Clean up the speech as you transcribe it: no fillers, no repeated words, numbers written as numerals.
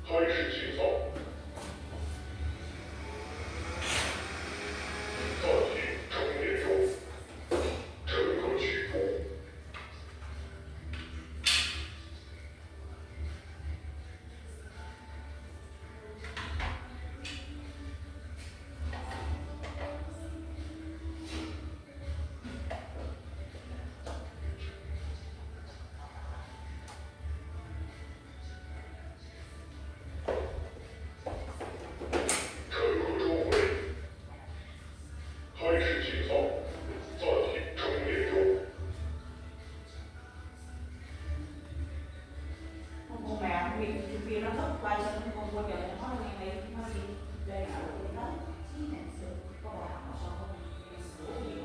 开始清扫。暂停充电中。乘客起步。乘客周回。开始清扫。暂停充电中。Con mèo vì nó thức quay lên con qua giờ nó nói nghe đây nó đi đây là cái đó có bà họ sao không